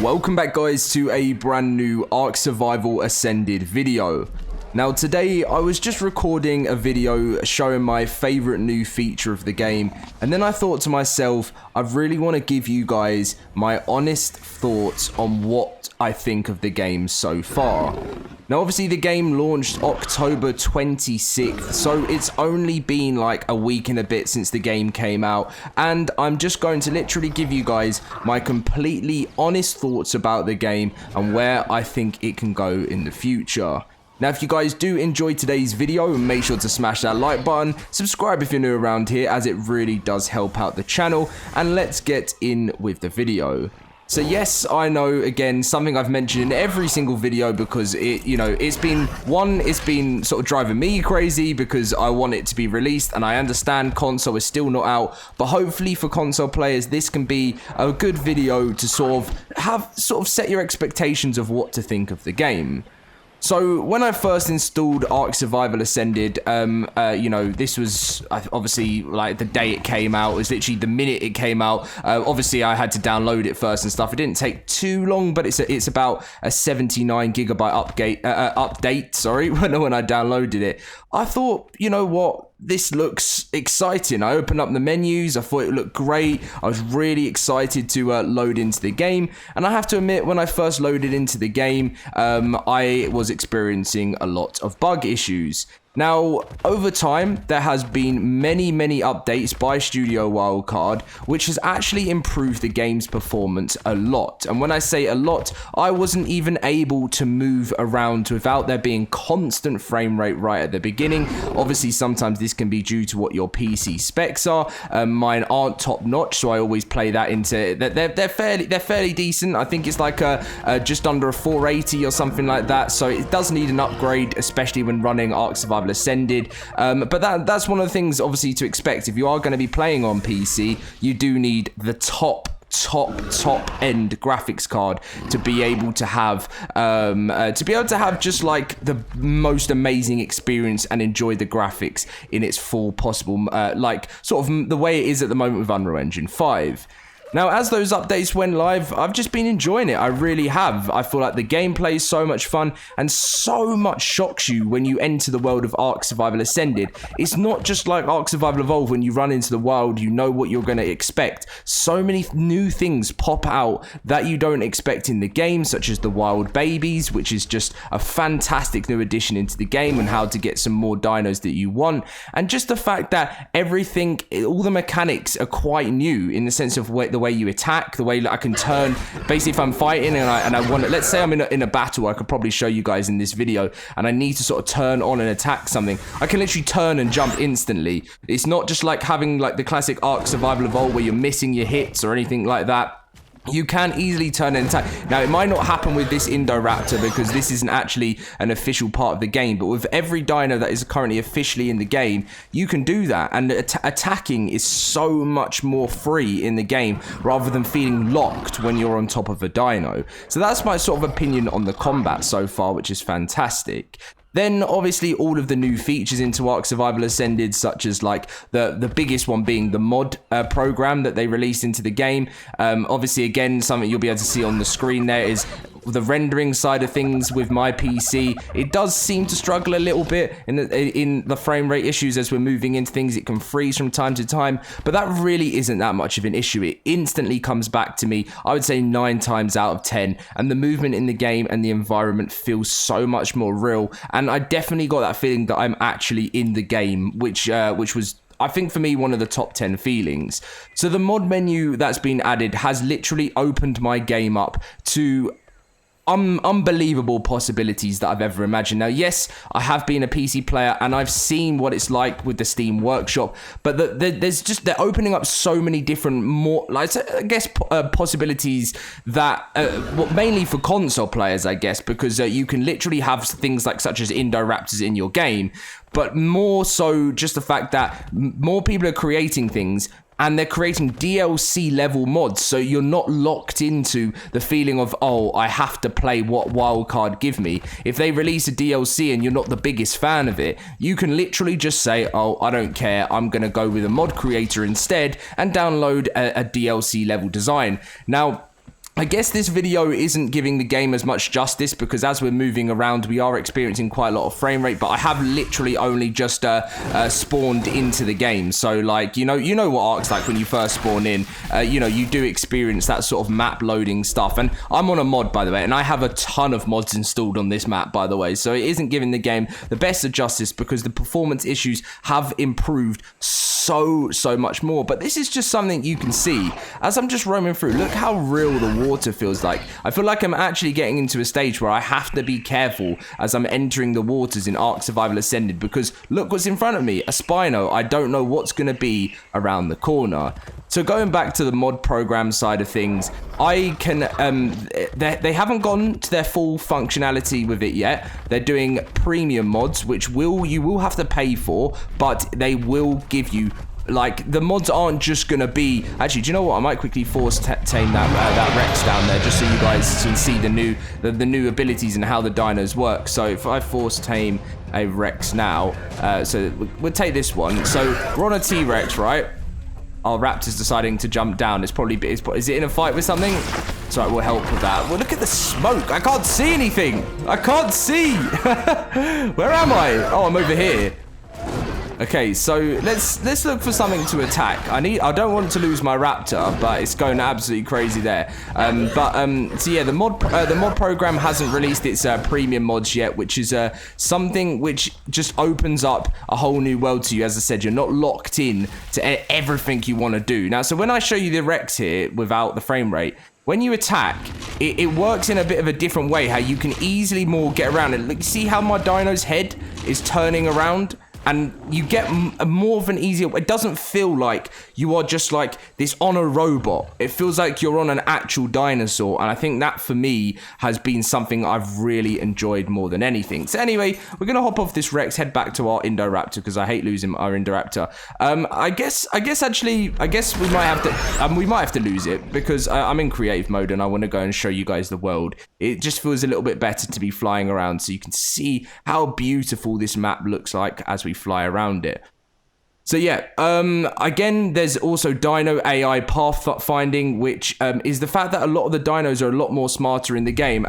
Welcome back guys to a brand new ARK Survival Ascended video. Now today I was just recording a video showing my favorite new feature of the game, and then I thought to myself, I really want to give you guys my honest thoughts on what I think of the game so far. Now obviously the game launched October 26th, so it's only been like a week and a bit since the game came out, and I'm just going to literally give you guys my completely honest thoughts about the game and where I think it can go in the future. Now if you guys do enjoy today's video, make sure to smash that like button, subscribe if you're new around here as it really does help out the channel, and let's get in with the video. So yes, I know, again, something I've mentioned in every single video because it's been sort of driving me crazy because I want it to be released, and I understand console is still not out, but hopefully for console players, this can be a good video to sort of set your expectations of what to think of the game. So when I first installed ARK Survival Ascended, this was obviously like the day it came out. It was literally the minute it came out. Obviously I had to download it first and stuff. It didn't take too long, but it's about a 79 gigabyte update. Sorry, when I downloaded it, I thought, you know what? This looks exciting. I opened up the menus, I thought it looked great. I was really excited to load into the game, and I have to admit, when I first loaded into the game, I was experiencing a lot of bug issues. Now, over time, there has been many updates by Studio Wildcard, which has actually improved the game's performance a lot. And when I say a lot, I wasn't even able to move around without there being constant frame rate right at the beginning. Obviously, sometimes this can be due to what your PC specs are. Mine aren't top notch, so I always play that into they're fairly decent. I think it's like just under a 480 or something like that. So it does need an upgrade, especially when running ARK Survival Ascended, but that's one of the things obviously to expect. If you are going to be playing on PC, you do need the top end graphics card to be able to have just like the most amazing experience and enjoy the graphics in its full possible, like sort of the way it is at the moment with Unreal Engine 5. Now, as those updates went live, I've just been enjoying it. I really have. I feel like the gameplay is so much fun and so much shocks you when you enter the world of ARK Survival Ascended. It's not just like ARK Survival Evolved. When you run into the wild, you know what you're going to expect. So many new things pop out that you don't expect in the game, such as the wild babies, which is just a fantastic new addition into the game and how to get some more dinos that you want. And just the fact that everything, all the mechanics are quite new in the sense of the way you attack, the way that I can turn. Basically, if I'm fighting and I want to, let's say I'm in a battle, I could probably show you guys in this video, and I need to sort of turn on and attack something, I can literally turn and jump instantly. It's not just like having like the classic ARK Survival Evolved where you're missing your hits or anything like that. You can easily turn and attack. Now, it might not happen with this Indoraptor because this isn't actually an official part of the game, but with every dino that is currently officially in the game, you can do that, and attacking is so much more free in the game rather than feeling locked when you're on top of a dino. So that's my sort of opinion on the combat so far, which is fantastic. Then, obviously, all of the new features into ARK Survival Ascended, such as like the biggest one being the mod program that they released into the game. Obviously, again, something you'll be able to see on the screen there is the rendering side of things with my PC. It does seem to struggle a little bit in the frame rate issues as we're moving into things. It can freeze from time to time, but that really isn't that much of an issue. It instantly comes back to me, I would say 9 times out of 10, and the movement in the game and the environment feels so much more real, and I definitely got that feeling that I'm actually in the game, which was, I think, for me, one of the top 10 feelings. So the mod menu that's been added has literally opened my game up to unbelievable possibilities that I've ever imagined. Now, yes, I have been a PC player and I've seen what it's like with the Steam Workshop, but they're opening up so many different possibilities that mainly for console players, I guess, because you can literally have things like such as Indoraptors in your game, but more so just the fact that more people are creating things, and they're creating DLC level mods, so you're not locked into the feeling of, oh, I have to play what wildcard give me. If they release a DLC and you're not the biggest fan of it, you can literally just say, oh, I don't care, I'm gonna go with a mod creator instead and download a DLC level design. Now, I guess this video isn't giving the game as much justice because as we're moving around, we are experiencing quite a lot of frame rate, but I have literally only just spawned into the game. So like, you know what Ark's like when you first spawn in, you do experience that sort of map loading stuff. And I'm on a mod, by the way, and I have a ton of mods installed on this map, by the way. So it isn't giving the game the best of justice because the performance issues have improved so much more. But this is just something you can see as I'm just roaming through. Look how real the water feels like. I feel like I'm actually getting into a stage where I have to be careful as I'm entering the waters in ARK Survival Ascended because look what's in front of me, a Spino. I don't know what's going to be around the corner. So going back to the mod program side of things, I can, they haven't gone to their full functionality with it yet. They're doing premium mods, which you will have to pay for, but they will give you, like, the mods aren't just gonna be, actually, do you know what? I might quickly force tame that Rex down there just so you guys can see the new abilities and how the dinos work. So if I force tame a Rex now, so we'll take this one. So we're on a T-Rex, right? Our Raptor's deciding to jump down. Is it in a fight with something? It's alright, we'll help with that. Well, look at the smoke. I can't see anything. I can't see. Where am I? Oh, I'm over here. Okay, so let's look for something to attack. I don't want to lose my Raptor, but it's going absolutely crazy there. So yeah, the mod program hasn't released its premium mods yet, which is something which just opens up a whole new world to you. As I said, you're not locked in to everything you want to do. Now, so when I show you the Rex here without the frame rate, when you attack, it works in a bit of a different way, how you can easily more get around it. Look, see how my dino's head is turning around? And you get more of an easier, it doesn't feel like you are just like this on a robot. It feels like you're on an actual dinosaur. And I think that for me has been something I've really enjoyed more than anything. So anyway, we're going to hop off this Rex, head back to our Indoraptor because I hate losing our Indoraptor. I guess we might have to lose it because I'm in creative mode and I want to go and show you guys the world. It just feels a little bit better to be flying around so you can see how beautiful this map looks like as we fly around it. So yeah, again, there's also Dino AI pathfinding, which is the fact that a lot of the dinos are a lot more smarter in the game.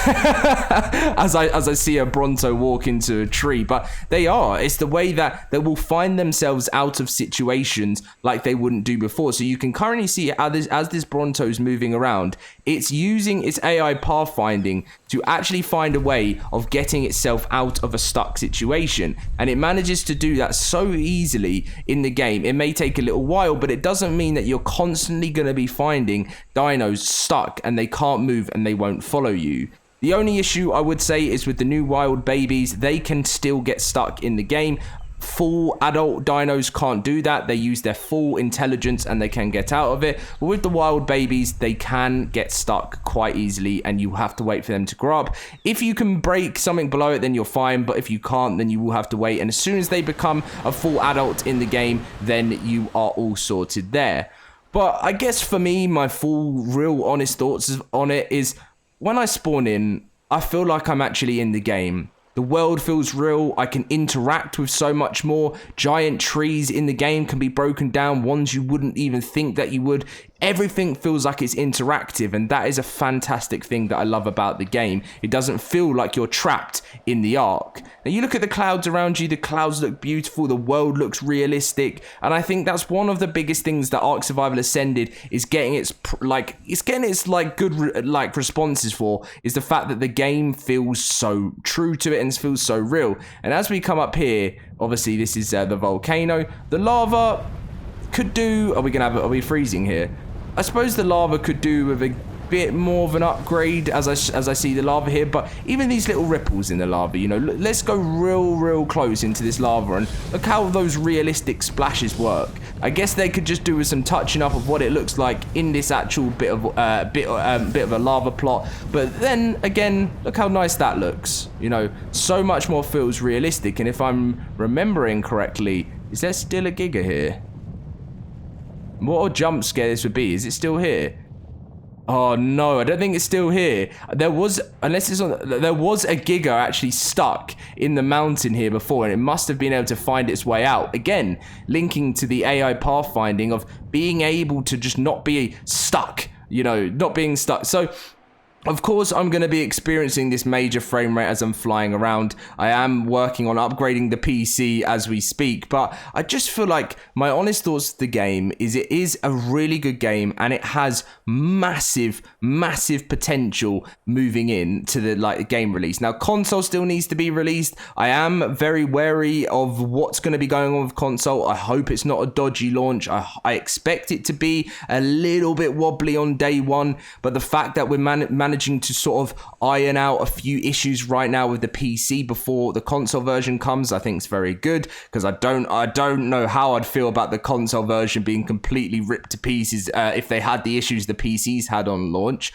as I see a Bronto walk into a tree, but they are. It's the way that they will find themselves out of situations like they wouldn't do before. So you can currently see as this Bronto's moving around, it's using its AI pathfinding to actually find a way of getting itself out of a stuck situation, and it manages to do that so easily in the game. It may take a little while, but it doesn't mean that you're constantly going to be finding dinos stuck and they can't move and they won't follow you. The only issue I would say is with the new wild babies, they can still get stuck in the game. Full adult dinos can't do that. They use their full intelligence and they can get out of it. But with the wild babies, they can get stuck quite easily and you have to wait for them to grow up. If you can break something below it, then you're fine. But if you can't, then you will have to wait. And as soon as they become a full adult in the game, then you are all sorted there. But I guess for me, my full, real, honest thoughts on it is when I spawn in, I feel like I'm actually in the game. The world feels real. I can interact with so much more. Giant trees in the game can be broken down, ones you wouldn't even think that you would. Everything feels like it's interactive, and that is a fantastic thing that I love about the game. It doesn't feel like you're trapped in the Ark. Now you look at the clouds around you, the clouds look beautiful, the world looks realistic, and I think that's one of the biggest things that ARK Survival Ascended is getting its good responses for, is the fact that the game feels so true to it and feels so real. And as we come up here, obviously this is the volcano. The lava could do, are we freezing here? I suppose the lava could do with a bit more of an upgrade as I see the lava here, but even these little ripples in the lava, you know, let's go real close into this lava and look how those realistic splashes work. I guess they could just do with some touching up of what it looks like in this actual bit of a lava plot, but then again, look how nice that looks. You know, so much more feels realistic. And if I'm remembering correctly, is there still a Giga here? What a jump scare this would be. Is it still here? Oh no, I don't think it's still here. There was a Giga actually stuck in the mountain here before, and it must have been able to find its way out. Again, linking to the AI pathfinding of being able to just not be stuck you know, not being stuck. So of course, I'm going to be experiencing this major frame rate as I'm flying around. I am working on upgrading the PC as we speak, but I just feel like my honest thoughts of the game is it is a really good game, and it has massive, massive potential moving into the game release. Now, console still needs to be released. I am very wary of what's going to be going on with console. I hope it's not a dodgy launch. I expect it to be a little bit wobbly on day one, but the fact that we're managing to sort of iron out a few issues right now with the PC before the console version comes, I think it's very good, because I don't know how I'd feel about the console version being completely ripped to pieces if they had the issues the PCs had on launch.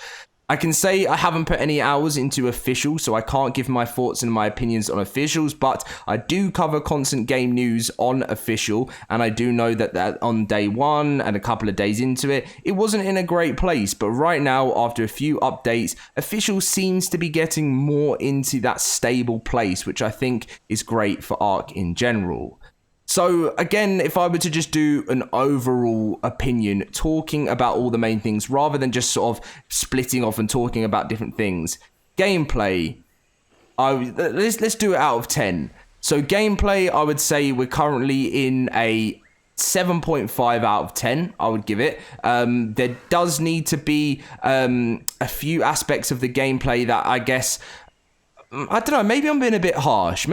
I can say I haven't put any hours into official, so I can't give my thoughts and my opinions on officials, but I do cover constant game news on official, and I do know that on day one and a couple of days into it, it wasn't in a great place. But right now, after a few updates, official seems to be getting more into that stable place, which I think is great for ARK in general. So again, if I were to just do an overall opinion, talking about all the main things rather than just sort of splitting off and talking about different things, gameplay, let's do it out of 10. So gameplay, I would say we're currently in a 7.5 out of 10, I would give it. There does need to be a few aspects of the gameplay that I guess, I don't know, maybe I'm being a bit harsh.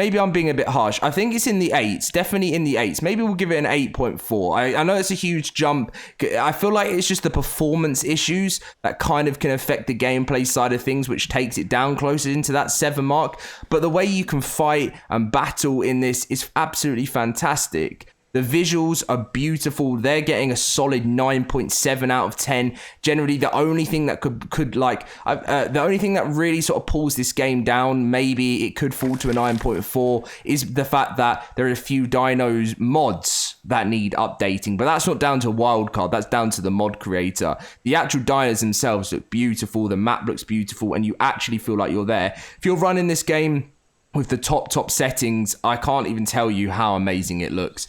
I think it's in the 8s, definitely in the 8s. Maybe we'll give it an 8.4. I know it's a huge jump. I feel like it's just the performance issues that kind of can affect the gameplay side of things, which takes it down closer into that 7 mark. But the way you can fight and battle in this is absolutely fantastic. The visuals are beautiful. They're getting a solid 9.7 out of 10. Generally, the only thing that the only thing that really sort of pulls this game down, maybe it could fall to a 9.4, is the fact that there are a few dinos mods that need updating. But that's not down to Wildcard. That's down to the mod creator. The actual dinos themselves look beautiful. The map looks beautiful, and you actually feel like you're there. If you're running this game with the top settings, I can't even tell you how amazing it looks.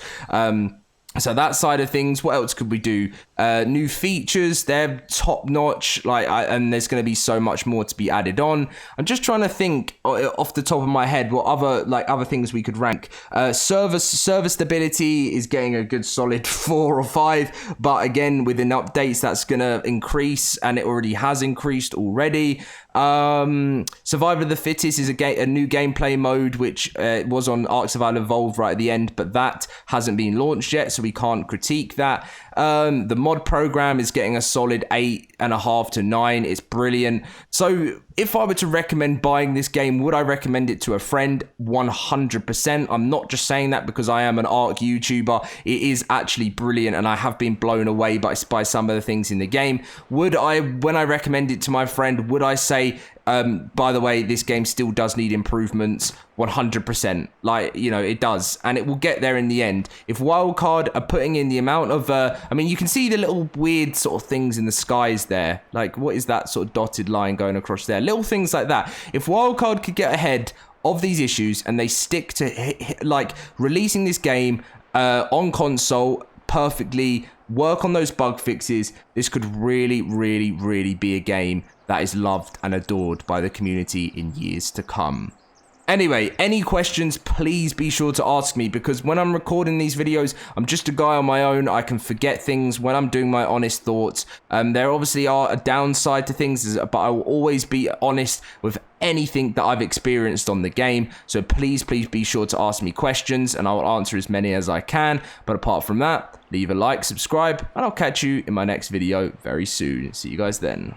So that side of things, what else could we do? New features, they're top notch, and there's going to be so much more to be added on. I'm just trying to think off the top of my head what other things we could rank. Server stability is getting a good solid 4 or 5, but again, within updates, that's going to increase, and it already has increased already. Survival of the Fittest is a new gameplay mode, which was on ARK Survival Evolved right at the end, but that hasn't been launched yet, so we can't critique that. The mod program is getting a solid 8.5 to 9. It's brilliant. So if I were to recommend buying this game, would I recommend it to a friend? 100%. I'm not just saying that because I am an ARK YouTuber. It is actually brilliant, and I have been blown away by some of the things in the game. When I recommend it to my friend, would I say, by the way, this game still does need improvements? 100%. It does, and it will get there in the end. If Wildcard are putting in the amount of you can see the little weird sort of things in the skies there, what is that sort of dotted line going across there, little things like that. If Wildcard could get ahead of these issues and they stick to releasing this game on console perfectly, work on those bug fixes, this could really, really, really be a game that is loved and adored by the community in years to come. Anyway, any questions, please be sure to ask me, because when I'm recording these videos, I'm just a guy on my own. I can forget things when I'm doing my honest thoughts. There obviously are a downside to things, but I will always be honest with anything that I've experienced on the game. So please be sure to ask me questions, and I will answer as many as I can. But apart from that, leave a like, subscribe, and I'll catch you in my next video very soon. See you guys then.